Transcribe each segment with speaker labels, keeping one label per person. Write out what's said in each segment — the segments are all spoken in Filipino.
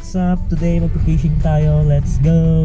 Speaker 1: what's up? Today magpa-fishing tayo. Let's go!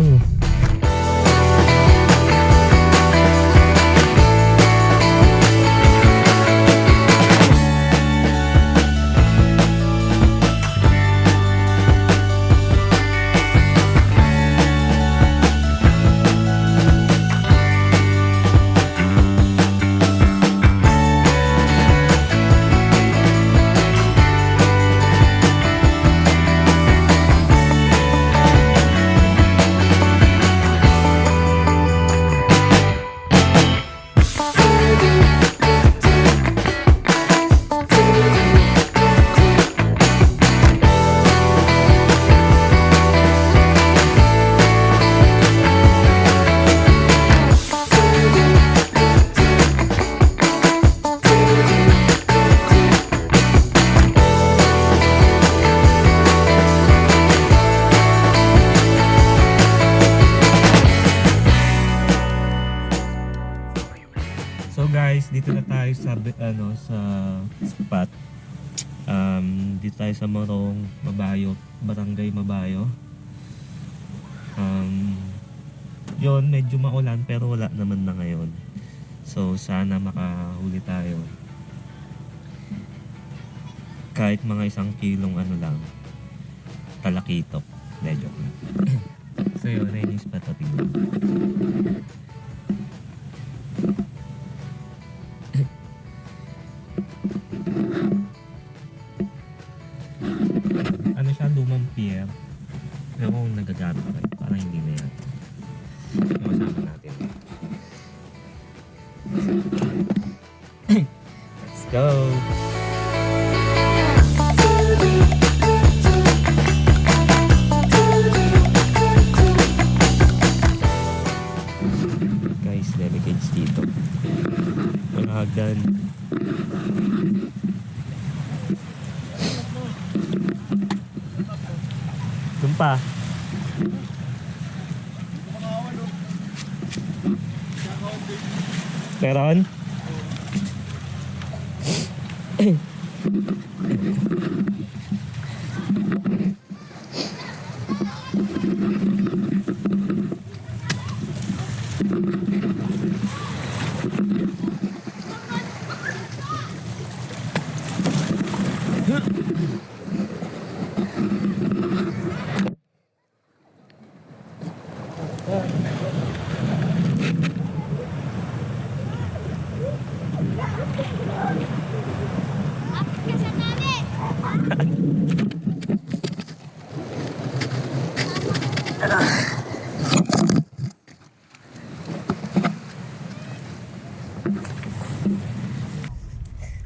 Speaker 1: So guys, dito na tayo sa sa spot. Dito tayo sa Morong, Mabayo, Barangay Mabayo. Yon, medyo maulan pero wala naman na ngayon. So sana makahuli tayo. Kahit mga 1 kilong lang, talakitok. Medyo. So yun, rainy spot na tingnan. Ano siya, lumang pier. Pero kung nagagamit pa rin, parang hindi na yan. Masama natin. Let's go! Guys, delicate dito. Mga hagdan. Doon pa. Meron?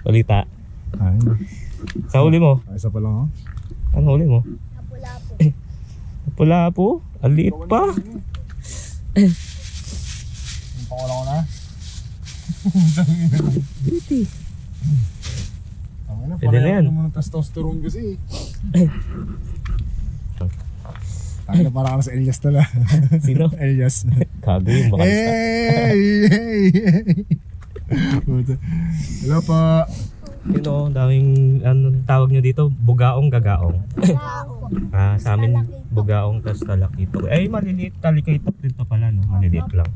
Speaker 1: Balita.
Speaker 2: Ay,
Speaker 1: Sa huli mo?
Speaker 2: isa pa lang, oh.
Speaker 1: Ano huli mo?
Speaker 3: Lapu-lapu.
Speaker 1: Lapu-lapu? Ang liit pa.
Speaker 2: Ang pangalan ko na.
Speaker 1: Beauty.
Speaker 2: Tangina,
Speaker 1: Pwede na yan.
Speaker 2: pareho naman ng testosterone kasi. Tangina, para ka na sa Elias tala.
Speaker 1: Sino?
Speaker 2: Elias.
Speaker 1: Kago yung baka.
Speaker 2: Hello po.
Speaker 1: You know, daming tawag nyo dito, bugaong gagaong. Sa amin, bugaong tas talakitok. Eh, maliliit, talikatok din to pala, no? Maliliit lang.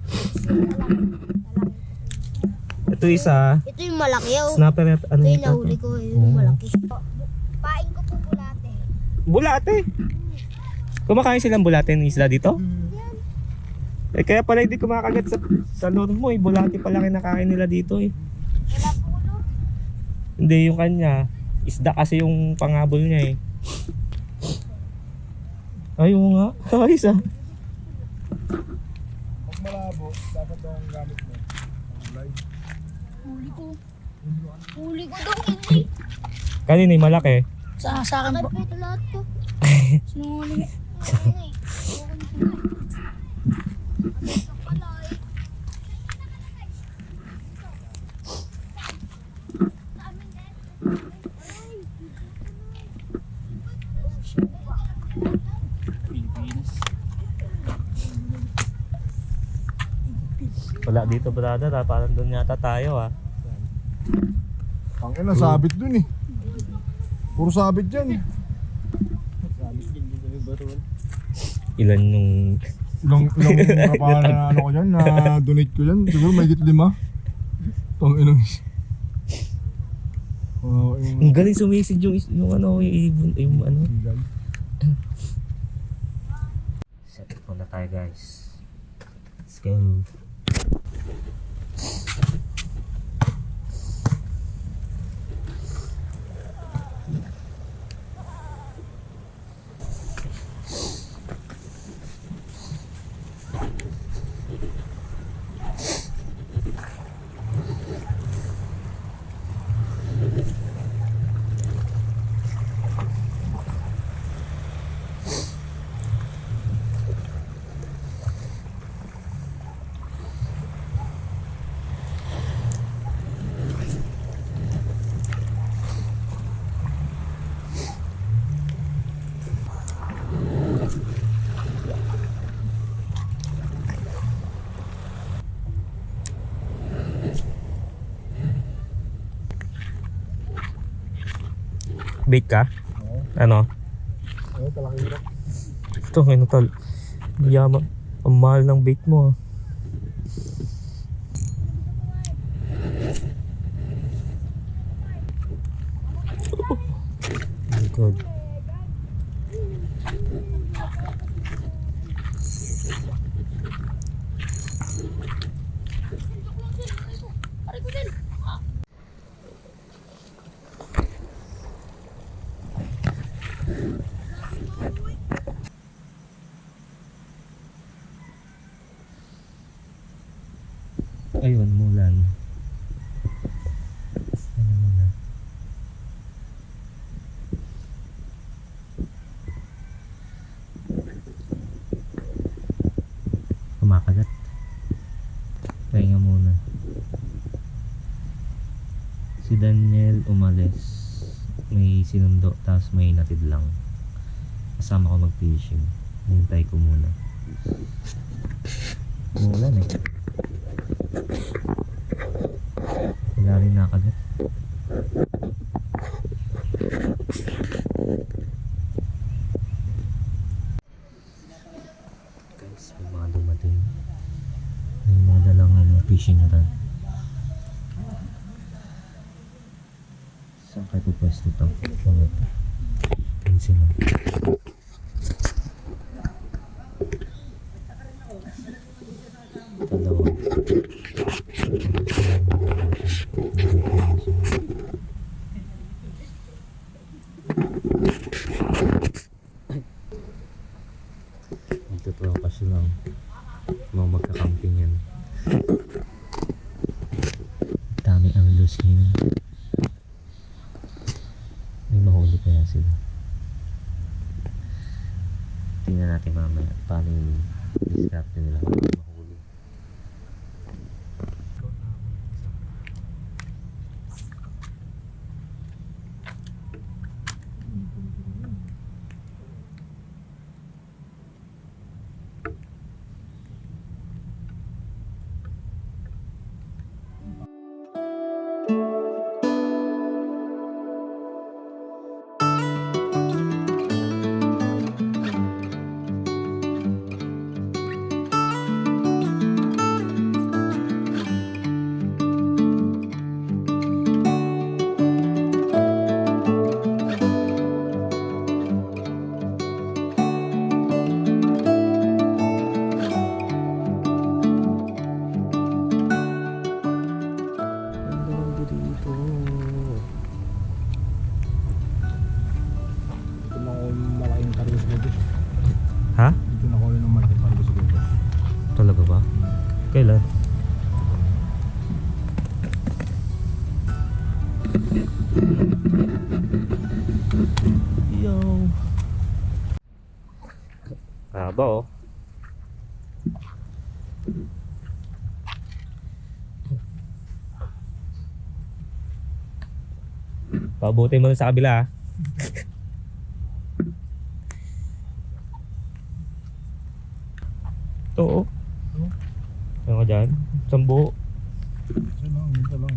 Speaker 1: Ito isa,
Speaker 3: Ito yung malaki, oh.
Speaker 1: snapper at ano
Speaker 3: Ito yung
Speaker 1: ito?
Speaker 3: nahuli ko, yung malaki. Pain ko po bulate.
Speaker 1: Bulate! Kumakain silang bulate ng isla dito? Eh, kaya pala hindi kumakagat sa lure mo, eh. Bulate pala kinakain nila dito, eh.
Speaker 3: Wala pulo.
Speaker 1: Hindi, yung kanya, isda kasi yung pangabol niya, eh. Ay, oo nga. Ayos, ah.
Speaker 2: Pag malabo, dapat daw ang gamit mo. Ang live.
Speaker 3: Huli ko. Huli ko daw, hindi.
Speaker 1: Kanina yung malaki.
Speaker 3: Sa akin po. Ito lahat to. Sinungaling.
Speaker 1: Wala dito, brother, ah. Parang doon yata tayo, ah.
Speaker 2: Ang ina, sabit dun eh. Puro sabit dyan.
Speaker 1: Ilan yung...
Speaker 2: Ilang kapalan na ano ko dyan, na donate ko dyan. Siguro may 5. Pang inong... Wow,
Speaker 1: Ang galing sumisid yung ano, yung ano. Set up muna tayo guys. Let's go. Bait ka?
Speaker 2: Oo.
Speaker 1: Ano?
Speaker 2: Oo, talaki ito.
Speaker 1: Ito, ngayon tol. Yaman. Ang mahal ng bait mo. Oh my God. Ayun, mulan. Ayun muna. Kumakagat. Pahinga muna. Si Daniel umalis. May sinundo, tapos may natid lang. Kasama ko mag-fishing. Hintay ko muna. Mulan eh. Wala rin nakagat. Guys, may mga dumating. May mga dalang fishing rod. Saan kayo pupwesto ito? Wala ito. Yun sila. Dalawa. Magtutuwa pa silang mga magkakamping yan. Dami ang loose ngayon. May mahuli kaya sila. Tingnan natin mamaya paano yung discarte nila mahuli. Ha?
Speaker 2: Dito na ko rin ng malaki para gusto ko.
Speaker 1: Talaga ba? Kailan? Yo. Haba oh. Pabuti mo na sa kabila ah. Oo. Ano ka dyan? Sambo.
Speaker 2: Ito lang.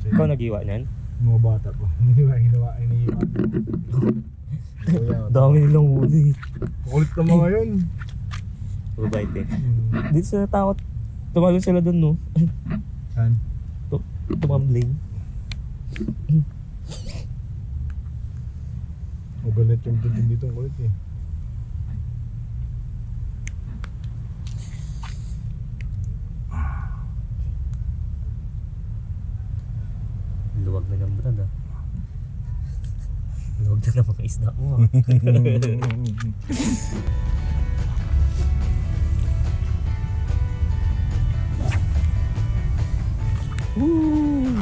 Speaker 1: Ikaw nag-iwa niyan?
Speaker 2: Mga bata po. Hiniwa.
Speaker 1: dami nilang huli.
Speaker 2: Kulit na mga yun.
Speaker 1: Mabait eh. Dito sila takot. Tumalon sila dun, no?
Speaker 2: Saan?
Speaker 1: Tumambling.
Speaker 2: O ganit yung din dito ang kulit eh.
Speaker 1: Luwag na ng brad ah. Luwag na ng mga isda mo ah. Woo!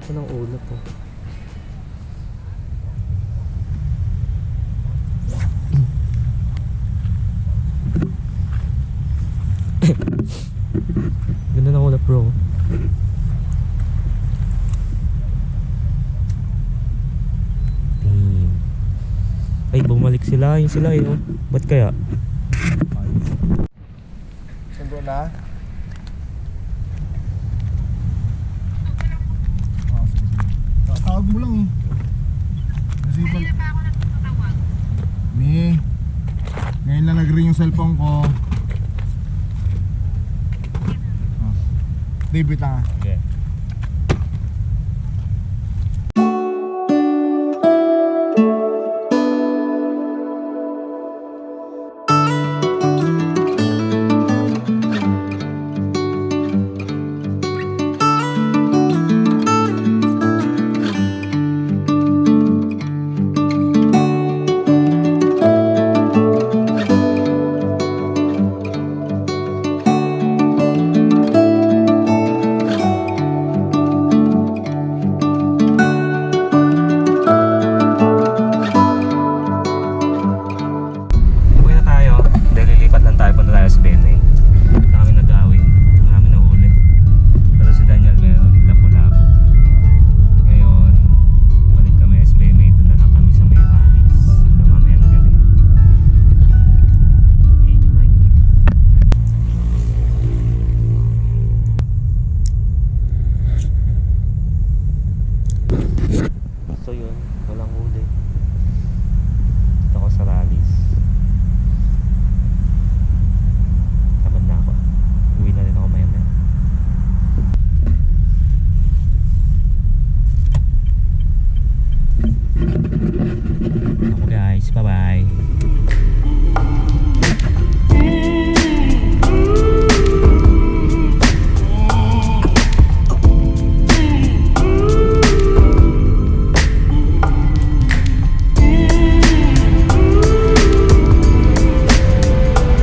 Speaker 1: Ganda ng ulap oh. Ganda ng ulap bro. Damn. Ay bumalik sila, yun sila eh oh. Ba't kaya?
Speaker 2: Sundo na? Tawag mo lang eh. Kasi ngayon lang nag-ring yung cellphone ko. David lang ah.
Speaker 1: Okay.